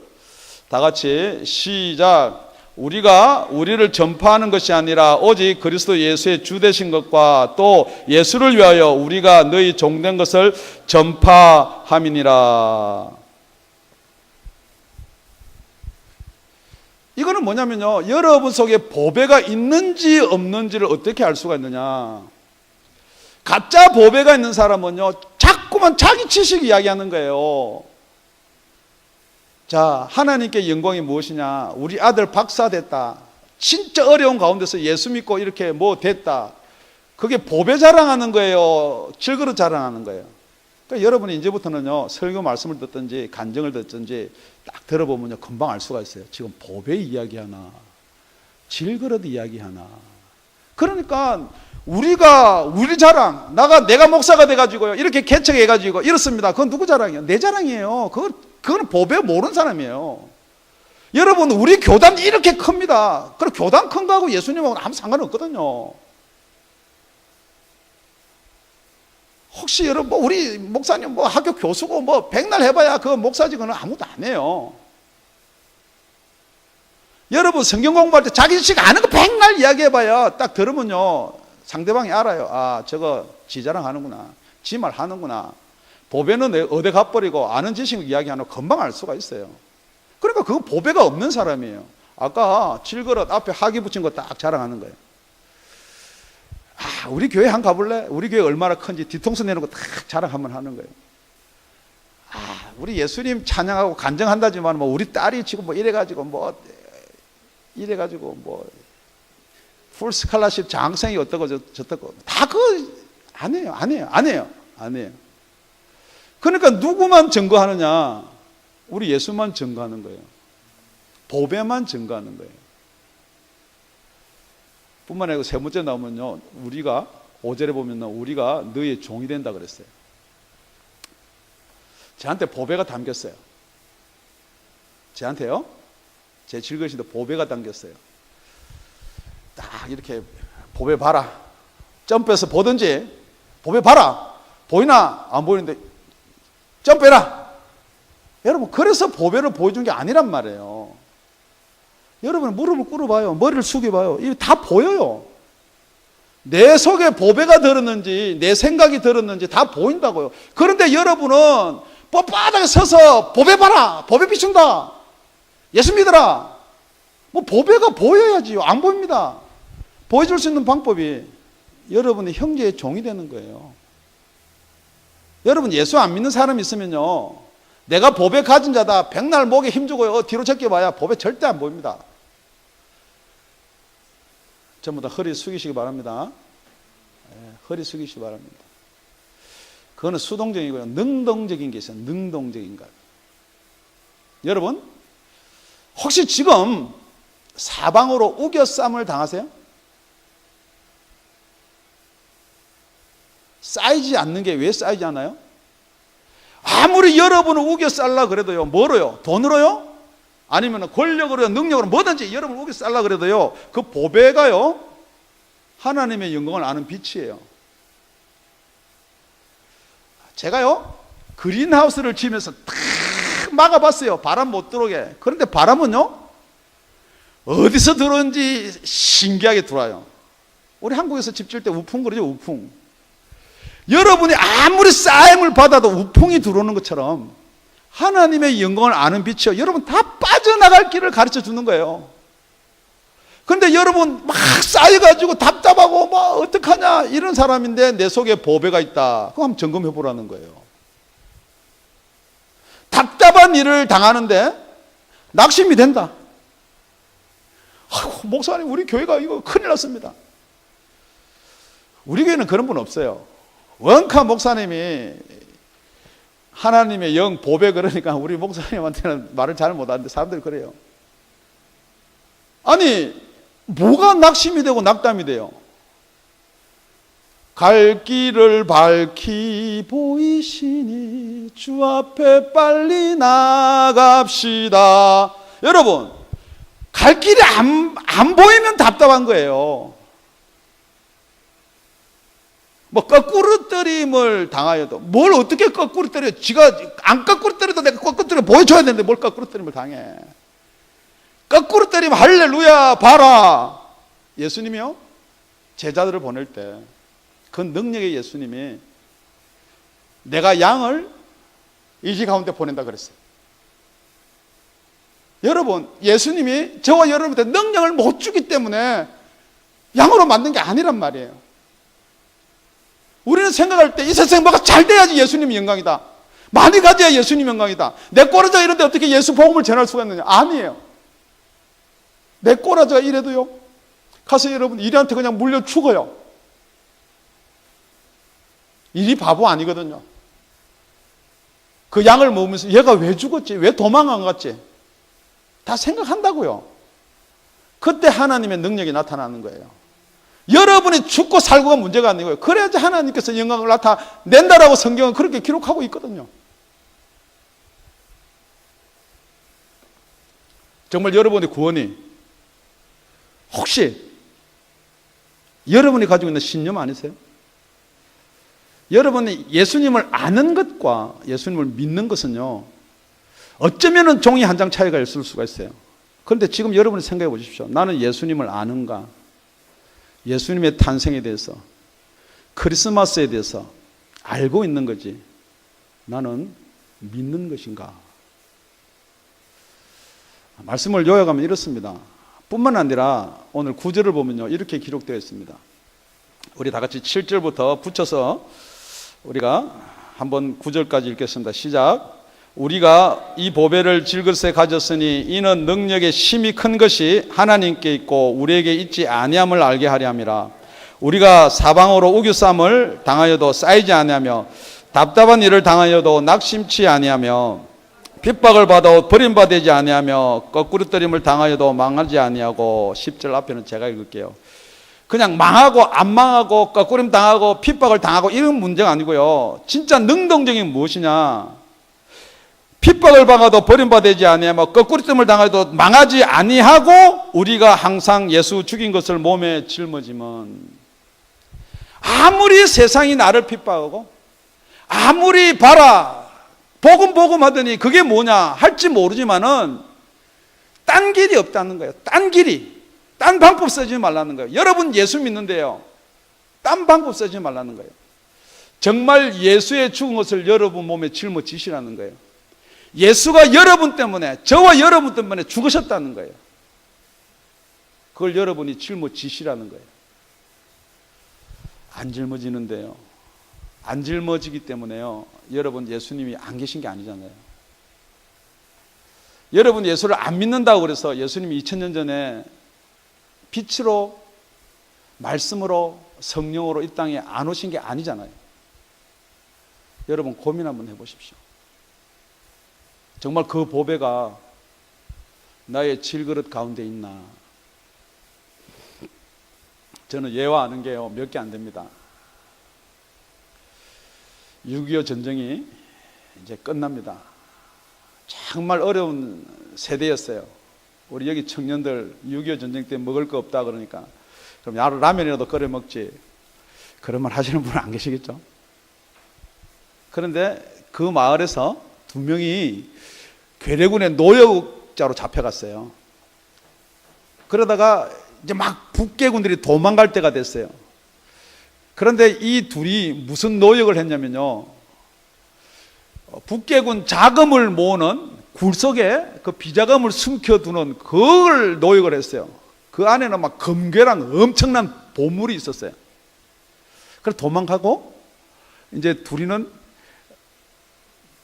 다 같이 시작. 우리가 우리를 전파하는 것이 아니라 오직 그리스도 예수의 주 되신 것과 또 예수를 위하여 우리가 너희 종된 것을 전파함이니라. 이거는 뭐냐면요 여러분 속에 보배가 있는지 없는지를 어떻게 알 수가 있느냐. 가짜 보배가 있는 사람은요 자꾸만 자기 지식 이야기하는 거예요. 자, 하나님께 영광이 무엇이냐? 우리 아들 박사 됐다. 진짜 어려운 가운데서 예수 믿고 이렇게 뭐 됐다. 그게 보배 자랑하는 거예요? 질그릇 자랑하는 거예요? 그러니까 여러분이 이제부터는요, 설교 말씀을 듣든지 간증을 듣든지 딱 들어보면요, 금방 알 수가 있어요. 지금 보배 이야기 하나, 질그릇 이야기 하나. 그러니까 우리가 우리 자랑, 내가 목사가 돼가지고요, 이렇게 개척해가지고 이렇습니다. 그건 누구 자랑이에요? 내 자랑이에요. 그건 보배 모르는 사람이에요. 여러분, 우리 교단 이렇게 큽니다. 그럼 교단 큰 거하고 예수님하고는 아무 상관없거든요. 혹시 여러분, 우리 목사님 학교 교수고 백날 해봐야 그 목사직은 아무도 안 해요. 여러분, 성경 공부할 때 자기 식 아는 거 백날 이야기해봐야 딱 들으면요, 상대방이 알아요. 아, 저거 지 자랑하는구나. 지 말 하는구나. 보배는 어디 가버리고 아는 지식 이야기하는 거 금방 알 수가 있어요. 그러니까 그거 보배가 없는 사람이에요. 아까 질그릇 앞에 학위 붙인 거 딱 자랑하는 거예요. 아, 우리 교회 한 가볼래? 우리 교회 얼마나 큰지 뒤통수 내는 거 딱 자랑하면 하는 거예요. 아, 우리 예수님 찬양하고 간증한다지만 우리 딸이 지금 이래가지고 풀 스칼라십 장학생이 어떠고 저떠고 다 그거 안 해요. 그러니까 누구만 증거하느냐? 우리 예수만 증거하는 거예요. 보배만 증거하는 거예요. 뿐만 아니라 세 번째 나오면요, 우리가 5절에 보면 우리가 너희의 종이 된다 그랬어요. 저한테 보배가 담겼어요. 저한테요, 제 질그릇인데 보배가 담겼어요. 딱 이렇게 보배 봐라. 점프해서 보든지 보배 봐라. 보이나? 안 보이는데 점프해라. 여러분, 그래서 보배를 보여준 게 아니란 말이에요. 여러분, 무릎을 꿇어봐요. 머리를 숙여봐요. 이거 다 보여요. 내 속에 보배가 들었는지 내 생각이 들었는지 다 보인다고요. 그런데 여러분은 뻣바닥에 서서 보배 봐라. 보배 비춘다. 예수 믿어라. 보배가 보여야지요. 안 보입니다. 보여줄 수 있는 방법이 여러분의 형제의 종이 되는 거예요. 여러분, 예수 안 믿는 사람이 있으면요, 내가 보배 가진 자다, 백날 목에 힘주고요, 뒤로 제껴봐야 보배 절대 안 보입니다. 전부 다 허리 숙이시기 바랍니다. 허리 숙이시기 바랍니다. 그거는 수동적이고요, 능동적인 게 있어요. 능동적인 것. 여러분, 혹시 지금 사방으로 우겨쌈을 당하세요? 쌓이지 않는 게 왜 쌓이지 않아요? 아무리 여러분을 우겨 쌀라 그래도요, 뭐로요? 돈으로요? 아니면 권력으로요, 능력으로, 뭐든지 여러분을 우겨 쌀라 그래도요, 그 보배가요, 하나님의 영광을 아는 빛이에요. 제가요, 그린하우스를 지으면서 탁 막아봤어요. 바람 못 들어오게. 그런데 바람은요, 어디서 들어오는지 신기하게 들어와요. 우리 한국에서 집 지을 때 우풍 그러죠, 우풍. 여러분이 아무리 싸임을 받아도 우풍이 들어오는 것처럼 하나님의 영광을 아는 빛이요, 여러분 다 빠져나갈 길을 가르쳐 주는 거예요. 그런데 여러분 막 쌓여가지고 답답하고 어떡하냐 이런 사람인데 내 속에 보배가 있다. 그거 한번 점검해 보라는 거예요. 답답한 일을 당하는데 낙심이 된다. 아이고, 목사님, 우리 교회가 이거 큰일 났습니다. 우리 교회는 그런 분 없어요. 원카 목사님이 하나님의 영 보배, 그러니까 우리 목사님한테는 말을 잘 못하는데 사람들이 그래요. 아니, 뭐가 낙심이 되고 낙담이 돼요? 갈 길을 밝히 보이시니 주 앞에 빨리 나갑시다. 여러분, 갈 길이 안 보이면 답답한 거예요. 거꾸로 때림을 당하여도 뭘 어떻게 거꾸로 때려? 지가 안 거꾸로 때려도 내가 거꾸로 때려 보여줘야 되는데 뭘 거꾸로 때림을 당해? 거꾸로 때리면 할렐루야 봐라. 예수님이요, 제자들을 보낼 때 그 능력의 예수님이 내가 양을 이 집 가운데 보낸다 그랬어요. 여러분, 예수님이 저와 여러분한테 능력을 못 주기 때문에 양으로 만든 게 아니란 말이에요. 우리는 생각할 때 이 세상 뭐가 잘 돼야지 예수님이 영광이다. 많이 가져야 예수님 영광이다. 내 꼬라지가 이런데 어떻게 예수 복음을 전할 수가 있느냐? 아니에요. 내 꼬라지가 이래도요, 가서 여러분 이리한테 그냥 물려 죽어요. 일이 바보 아니거든요. 그 양을 먹으면서 얘가 왜 죽었지? 왜 도망 안 갔지? 다 생각한다고요. 그때 하나님의 능력이 나타나는 거예요. 여러분이 죽고 살고가 문제가 아니고요. 그래야지 하나님께서 영광을 나타낸다라고 성경은 그렇게 기록하고 있거든요. 정말 여러분의 구원이 혹시 여러분이 가지고 있는 신념 아니세요? 여러분이 예수님을 아는 것과 예수님을 믿는 것은요, 어쩌면 종이 한 장 차이가 있을 수가 있어요. 그런데 지금 여러분이 생각해 보십시오. 나는 예수님을 아는가? 예수님의 탄생에 대해서, 크리스마스에 대해서 알고 있는 거지, 나는 믿는 것인가? 말씀을 요약하면 이렇습니다. 뿐만 아니라 오늘 9절을 보면요, 이렇게 기록되어 있습니다. 우리 다 같이 7절부터 붙여서 우리가 한번 9절까지 읽겠습니다. 시작. 우리가 이 보배를 질그릇에 가졌으니 이는 능력의 심히 큰 것이 하나님께 있고 우리에게 있지 아니함을 알게 하려 함이라. 우리가 사방으로 우겨쌈을 당하여도 쌓이지 아니하며 답답한 일을 당하여도 낙심치 아니하며 핍박을 받아 버림받지 아니하며 거꾸러뜨림을 당하여도 망하지 아니하고. 10절 앞에는 제가 읽을게요. 그냥 망하고 안 망하고 거꾸림 당하고 핍박을 당하고 이런 문제가 아니고요, 진짜 능동적인 무엇이냐, 핍박을 받아도 버림받지 아니하며 거꾸리뜸을 당하여도 망하지 아니하고 우리가 항상 예수 죽인 것을 몸에 짊어지면, 아무리 세상이 나를 핍박하고 아무리 봐라 복음 하더니 그게 뭐냐 할지 모르지만은 딴 길이 없다는 거예요. 딴 길이, 딴 방법 쓰지 말라는 거예요. 여러분 예수 믿는데요, 딴 방법 쓰지 말라는 거예요. 정말 예수의 죽은 것을 여러분 몸에 짊어지시라는 거예요. 예수가 여러분 때문에, 저와 여러분 때문에 죽으셨다는 거예요. 그걸 여러분이 짊어지시라는 거예요. 안 짊어지는데요, 안 짊어지기 때문에요, 여러분 예수님이 안 계신 게 아니잖아요. 여러분 예수를 안 믿는다고 그래서 예수님이 2000년 전에 빛으로, 말씀으로, 성령으로 이 땅에 안 오신 게 아니잖아요. 여러분 고민 한번 해보십시오. 정말 그 보배가 나의 질그릇 가운데 있나? 저는 예와 아는 게요, 몇 개 안 됩니다. 6.25 전쟁이 이제 끝납니다. 정말 어려운 세대였어요. 우리 여기 청년들 6.25 전쟁 때 먹을 거 없다 그러니까 그럼 라면이라도 끓여 먹지, 그런 말 하시는 분은 안 계시겠죠? 그런데 그 마을에서 2명이 괴뢰군의 노역자로 잡혀갔어요. 그러다가 이제 막 북괴군들이 도망갈 때가 됐어요. 그런데 이 둘이 무슨 노역을 했냐면요, 북괴군 자금을 모으는 굴 속에 그 비자금을 숨겨두는 그걸 노역을 했어요. 그 안에는 막 금괴랑 엄청난 보물이 있었어요. 그래서 도망가고 이제 둘이는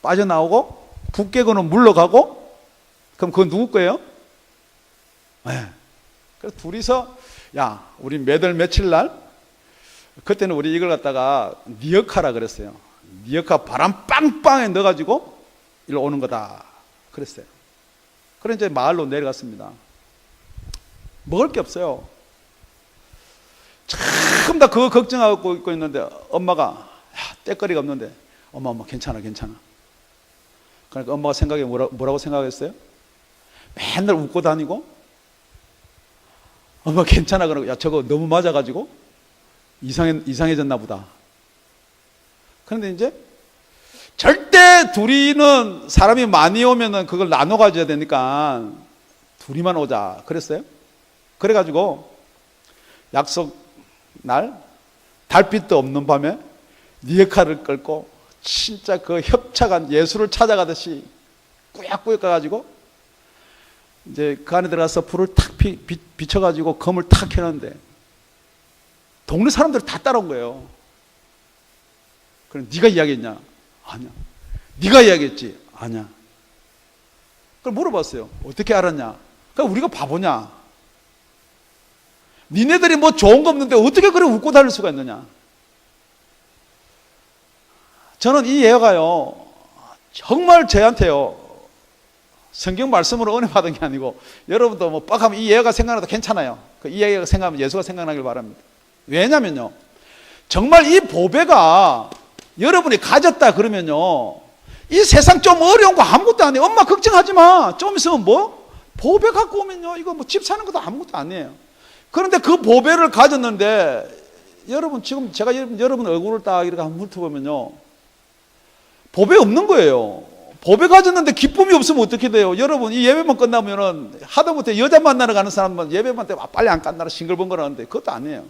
빠져나오고 북괴군은 물러가고, 그럼 그건 누구 거예요? 네. 그래서 둘이서 야, 우리 몇월 며칠 날, 그때는 우리 이걸 갖다가 니역하라 그랬어요. 니역하 바람 빵빵에 넣어가지고 일로 오는 거다 그랬어요. 그래 이제 마을로 내려갔습니다. 먹을 게 없어요. 참 다 그거 걱정하고 있고 있는데 엄마가 떼거리가 없는데 엄마 괜찮아. 그러니까 엄마가 생각에 뭐라고 생각했어요? 맨날 웃고 다니고 엄마 괜찮아 그러고, 야 저거 너무 맞아가지고 이상해졌나 보다. 그런데 이제 절대 둘이는 사람이 많이 오면은 그걸 나눠 가져야 되니까 둘이만 오자 그랬어요. 그래가지고 약속 날 달빛도 없는 밤에 니에카를 끌고 진짜 그 협착한 예수를 찾아가듯이 꾸역꾸역 가가지고 이제 그 안에 들어가서 불을 탁 비춰가지고 검을 탁 켜는데 동네 사람들이 다 따라온 거예요. 그럼 네가 이야기했냐? 아니야. 네가 이야기했지? 아니야. 그걸 물어봤어요. 어떻게 알았냐? 그러니까 우리가 바보냐? 니네들이 뭐 좋은 거 없는데 어떻게 그래 웃고 다닐 수가 있느냐? 저는 이 예가요, 정말 저한테요, 성경 말씀으로 은혜 받은 게 아니고, 여러분도 뭐 빡하면 이 예가 생각나도 괜찮아요. 이 예가 생각하면 예수가 생각나길 바랍니다. 왜냐면요, 정말 이 보배가 여러분이 가졌다 그러면요, 이 세상 좀 어려운 거 아무것도 아니에요. 엄마 걱정하지 마. 좀 있으면 뭐? 보배 갖고 오면요, 이거 뭐 집 사는 것도 아무것도 아니에요. 그런데 그 보배를 가졌는데, 여러분 지금 제가 여러분 얼굴을 딱 이렇게 한번 훑어보면요, 보배 없는 거예요. 보배 가졌는데 기쁨이 없으면 어떻게 돼요? 여러분 이 예배만 끝나면은 하다못해 여자 만나러 가는 사람은 예배만 때 빨리 안 끝나라 싱글벙글하는데 그것도 아니에요.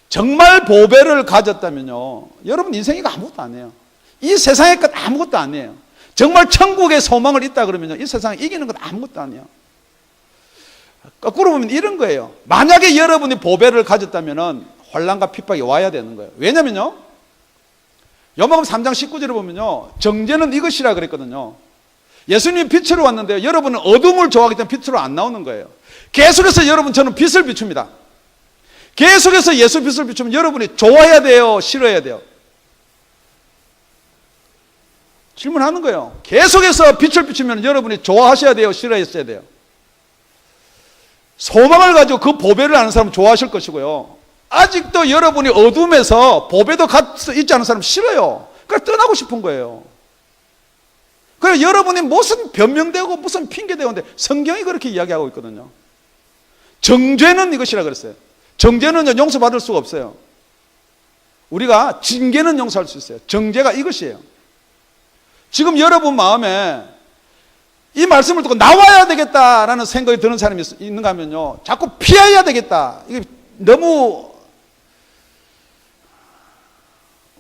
정말 보배를 가졌다면요, 여러분 인생이가 아무것도 아니에요. 이 세상의 것 아무것도 아니에요. 정말 천국의 소망을 있다 그러면요, 이 세상에 이기는 것 아무것도 아니에요. 거꾸로 보면 이런 거예요. 만약에 여러분이 보배를 가졌다면은 환난과 핍박이 와야 되는 거예요. 왜냐면요, 요한복음 3장 19절에 보면요, 정죄는 이것이라 그랬거든요. 예수님이 빛으로 왔는데 여러분은 어둠을 좋아하기 때문에 빛으로 안 나오는 거예요. 계속해서 여러분, 저는 빛을 비춥니다. 계속해서 예수 빛을 비추면 여러분이 좋아해야 돼요, 싫어해야 돼요? 질문하는 거예요. 계속해서 빛을 비추면 여러분이 좋아하셔야 돼요, 싫어하셔야 돼요? 소망을 가지고 그 보배를 아는 사람은 좋아하실 것이고요, 아직도 여러분이 어둠에서 보배도 갖고 있지 않은 사람 싫어요. 그러니까 떠나고 싶은 거예요. 그래서 여러분이 무슨 변명되고 무슨 핑계대고인데 성경이 그렇게 이야기하고 있거든요. 정죄는 이것이라 그랬어요. 정죄는 용서받을 수가 없어요. 우리가 징계는 용서할 수 있어요. 정죄가 이것이에요. 지금 여러분 마음에 이 말씀을 듣고 나와야 되겠다라는 생각이 드는 사람이 있는가 하면요, 자꾸 피해야 되겠다. 이게 너무,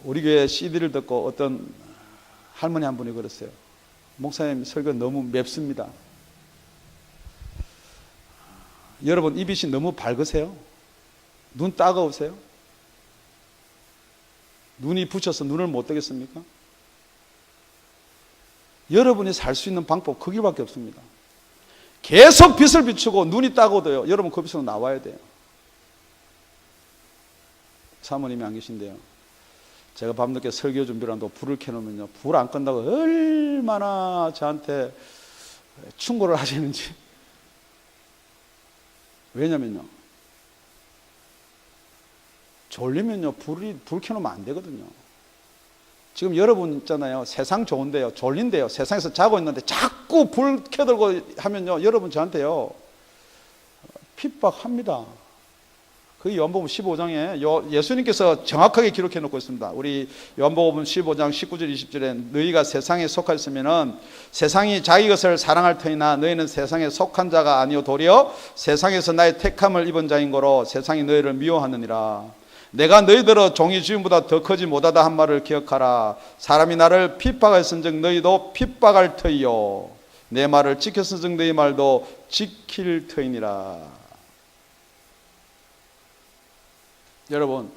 우리 교회 CD를 듣고 어떤 할머니 한 분이 그랬어요. 목사님 설교 너무 맵습니다. 여러분 입이 너무 밝으세요? 눈 따가우세요? 눈이 부셔서 눈을 못 뜨겠습니까? 여러분이 살 수 있는 방법 그 길밖에 없습니다. 계속 빛을 비추고 눈이 따가워도요, 여러분 그 빛으로 나와야 돼요. 사모님이 안 계신데요, 제가 밤늦게 설교 준비를 한다고 불을 켜놓으면요, 불 안 끈다고 얼마나 저한테 충고를 하시는지. 왜냐면요, 졸리면요, 불 켜놓으면 안 되거든요. 지금 여러분 있잖아요, 세상 좋은데요, 졸린데요, 세상에서 자고 있는데 자꾸 불 켜들고 하면요, 여러분 저한테요 핍박합니다. 그 요한복음 15장에 예수님께서 정확하게 기록해 놓고 있습니다. 우리 요한복음 15장 19절 20절에 너희가 세상에 속하였으면은 세상이 자기 것을 사랑할 터이나 너희는 세상에 속한 자가 아니요 도리어 세상에서 나의 택함을 입은 자인 거로 세상이 너희를 미워하느니라. 내가 너희들어 종이 주인보다 더 크지 못하다 한 말을 기억하라. 사람이 나를 핍박하였은즉 너희도 핍박할 터이요 내 말을 지켰은즉 너희 말도 지킬 터이니라. 여러분,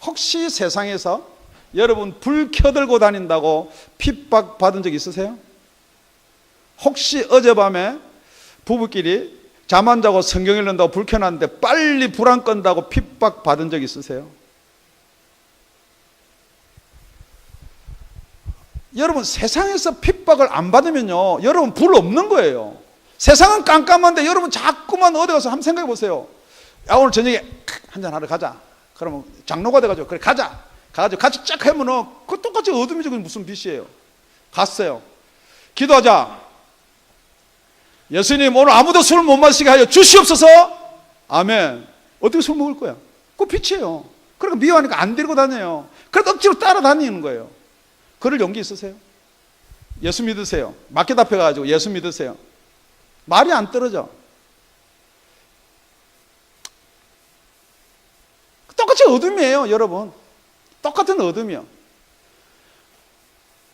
혹시 세상에서 여러분 불 켜들고 다닌다고 핍박 받은 적 있으세요? 혹시 어젯밤에 부부끼리 잠 안 자고 성경 읽는다고 불 켜놨는데 빨리 불 안 끈다고 핍박 받은 적 있으세요? 여러분, 세상에서 핍박을 안 받으면요, 여러분 불 없는 거예요. 세상은 깜깜한데 여러분 자꾸만 어디 가서 한번 생각해 보세요. 야, 오늘 저녁에 한잔 하러 가자. 그러면 장로가 돼가지고 그래 가자. 가가지고 같이 쫙 하면은 그 똑같이 어둠이죠. 그게 무슨 빛이에요? 갔어요. 기도하자. 예수님, 오늘 아무도 술 못 마시게 하여 주시옵소서. 아멘. 어떻게 술 먹을 거야? 그거 빛이에요. 그러니까 미워하니까 안 데리고 다녀요. 그래도 억지로 따라다니는 거예요. 그럴 용기 있으세요? 예수 믿으세요. 마켓 앞에 가가지고 예수 믿으세요. 말이 안 떨어져. 똑같이 어둠이에요, 여러분. 똑같은 어둠이요.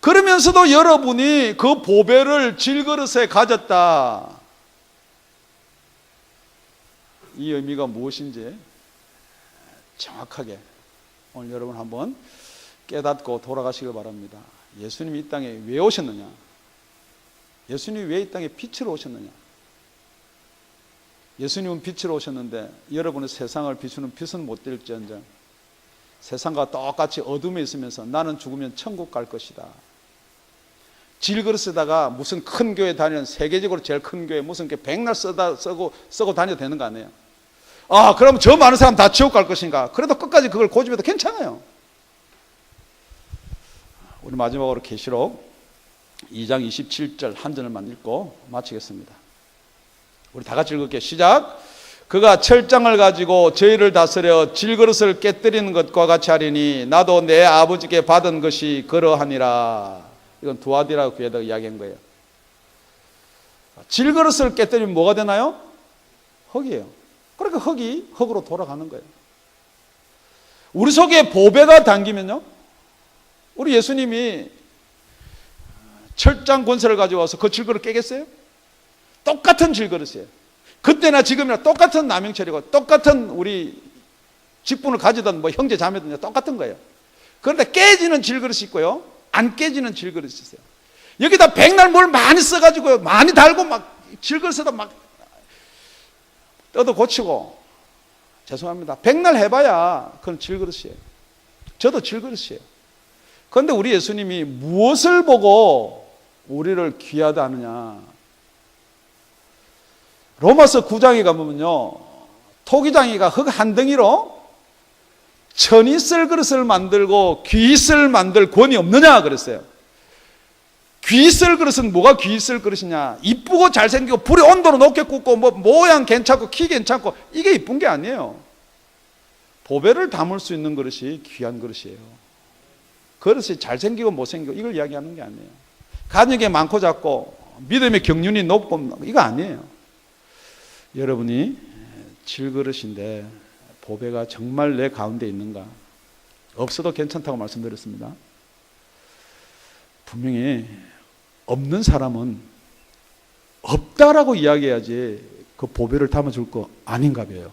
그러면서도 여러분이 그 보배를 질그릇에 가졌다. 이 의미가 무엇인지 정확하게 오늘 여러분 한번 깨닫고 돌아가시길 바랍니다. 예수님이 이 땅에 왜 오셨느냐? 예수님이 왜 이 땅에 빛으로 오셨느냐? 예수님은 빛으로 오셨는데 여러분의 세상을 비추는 빛은 못 될지언정 세상과 똑같이 어둠에 있으면서 나는 죽으면 천국 갈 것이다. 질그릇에다가 무슨 큰 교회 다니는 세계적으로 제일 큰 교회 무슨 백날 쓰고 다녀도 되는 거 아니에요? 아, 그럼 저 많은 사람 다 지옥 갈 것인가? 그래도 끝까지 그걸 고집해도 괜찮아요. 우리 마지막으로 계시록 2장 27절 한 절만 읽고 마치겠습니다. 우리 다 같이 읽을게요. 시작. 그가 철장을 가지고 저희를 다스려 질그릇을 깨뜨리는 것과 같이 하리니 나도 내 아버지께 받은 것이 그러하니라. 이건 두아디라 교회에다가 이야기한 거예요. 질그릇을 깨뜨리면 뭐가 되나요? 흙이에요. 그러니까 흙이 흙으로 돌아가는 거예요. 우리 속에 보배가 담기면요, 우리 예수님이 철장 권세를 가지고 와서 그 질그릇 깨겠어요? 똑같은 질그릇이에요. 그때나 지금이나 똑같은 남영철이고 똑같은 우리 직분을 가지던 뭐 형제 자매든 똑같은 거예요. 그런데 깨지는 질그릇이 있고요, 안 깨지는 질그릇이 있어요. 여기다 백날 뭘 많이 써가지고요, 많이 달고 막 질그릇에다 막 떠도 고치고, 죄송합니다, 백날 해봐야 그건 질그릇이에요. 저도 질그릇이에요. 그런데 우리 예수님이 무엇을 보고 우리를 귀하다 하느냐? 로마서 9장에 가보면요, 토기장이가 흙 한 덩이로 천이 쓸 그릇을 만들고 귀 쓸 만들 권이 없느냐 그랬어요. 귀 쓸 그릇은 뭐가 귀 쓸 그릇이냐? 이쁘고 잘생기고 불에 온도로 높게 굽고 뭐 모양 괜찮고 키 괜찮고 이게 이쁜 게 아니에요. 보배를 담을 수 있는 그릇이 귀한 그릇이에요. 그릇이 잘생기고 못생기고 이걸 이야기하는 게 아니에요. 가정이 많고 작고 믿음의 경륜이 높고 이거 아니에요. 여러분이 질그릇인데 보배가 정말 내 가운데 있는가? 없어도 괜찮다고 말씀드렸습니다. 분명히 없는 사람은 없다라고 이야기해야지 그 보배를 담아줄 거 아닌가 봐요.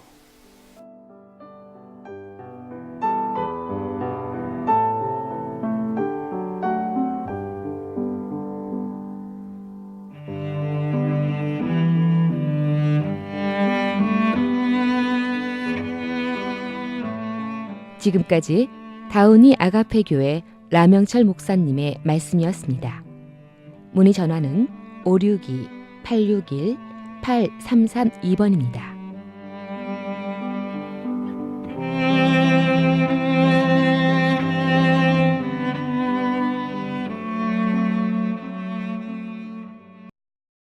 지금까지 다운이 아가페 교회 라명철 목사님의 말씀이었습니다. 문의 전화는 562-861-8332번입니다.